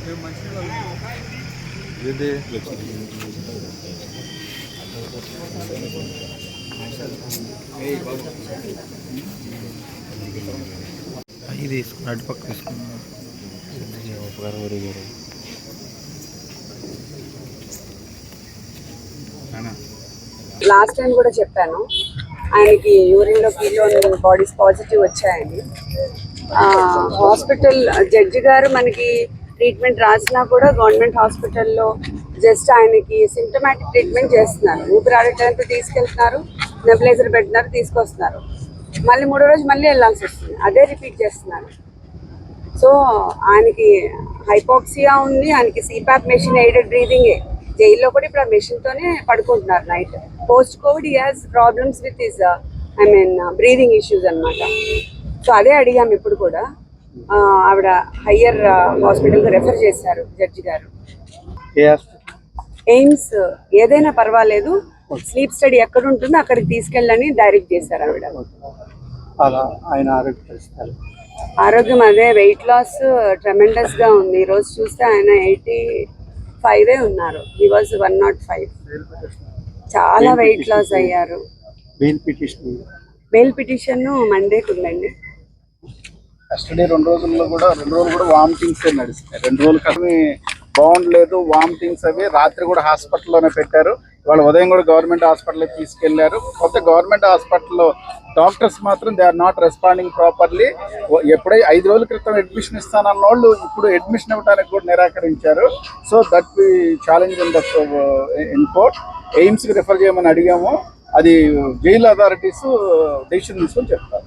ఇది తీసుకున్నా అటు పక్క తీసుకున్నా లాస్ట్ టైం కూడా చెప్పాను, ఆయనకి యూరిన్లో కిలోన్ బాడీస్ పాజిటివ్ వచ్చాయని. హాస్పిటల్ జడ్జి గారు మనకి ట్రీట్మెంట్ రాసినా కూడా గవర్నమెంట్ హాస్పిటల్లో జస్ట్ ఆయనకి సిమ్టమాటిక్ ట్రీట్మెంట్ చేస్తున్నారు. ఊపిరాడటానికి తీసుకెళ్తున్నారు, నెబులైజర్ పెట్టినారు, తీసుకొస్తున్నారు. మళ్ళీ 3వ రోజు మళ్ళీ వెళ్ళాల్సి వస్తుంది, అదే రిపీట్ చేస్తున్నారు. సో ఆయనకి హైపాక్సియా ఉంది, ఆయనకి సిపాప్ మెషిన్ ఎయిడెడ్ బ్రీదింగే. జైల్లో కూడా ఇప్పుడు ఆ మెషిన్తోనే పడుకుంటున్నారు night. Post covid he has problems with his breathing issues అనమాట. సో అదే అడిగాము ఇప్పుడు కూడా. ఆవిడ హయ్యర్ హాస్పిటల్కి రెఫర్ చేశారు జడ్జి గారు. ఎయిమ్స్ ఏదైనా పర్వాలేదు, స్లీప్ స్టడీ ఎక్కడ ఉంటుందో అక్కడికి తీసుకెళ్ళని డైరెక్ట్ చేశారు ఆవిడ. ఆరోగ్యం అదే, వెయిట్ లాస్ ట్రెమెండస్ గా ఉంది. ఈరోజు చూస్తే ఆయన 85 ఉన్నారు. He was 105. చాలా వెయిట్ లాస్ అయ్యారు. బెయిల్ పిటిషన్ మండేకి ఉందండి. కస్టడీ 2 రోజుల్లో కూడా 2 రోజులు కూడా వామిటింగ్స్ నడుస్తాయి. 2 రోజులు కానీ బాగుండలేదు, వామిటింగ్స్ అవి. రాత్రి కూడా హాస్పిటల్లోనే పెట్టారు. వాళ్ళ ఉదయం కూడా గవర్నమెంట్ హాస్పిటల్కి తీసుకెళ్లారు. కొత్త గవర్నమెంట్ హాస్పిటల్లో డాక్టర్స్ మాత్రం they are not responding properly. ఎప్పుడై 5 రోజుల క్రితం అడ్మిషన్ ఇస్తానన్న వాళ్ళు ఇప్పుడు అడ్మిషన్ ఇవ్వడానికి కూడా నిరాకరించారు. So that we challenge in court. ఎయిమ్స్కి రిఫర్ చేయమని అడిగాము, అది జైలు అథారిటీస్ డెసిషన్ తీసుకొని చెప్తారు.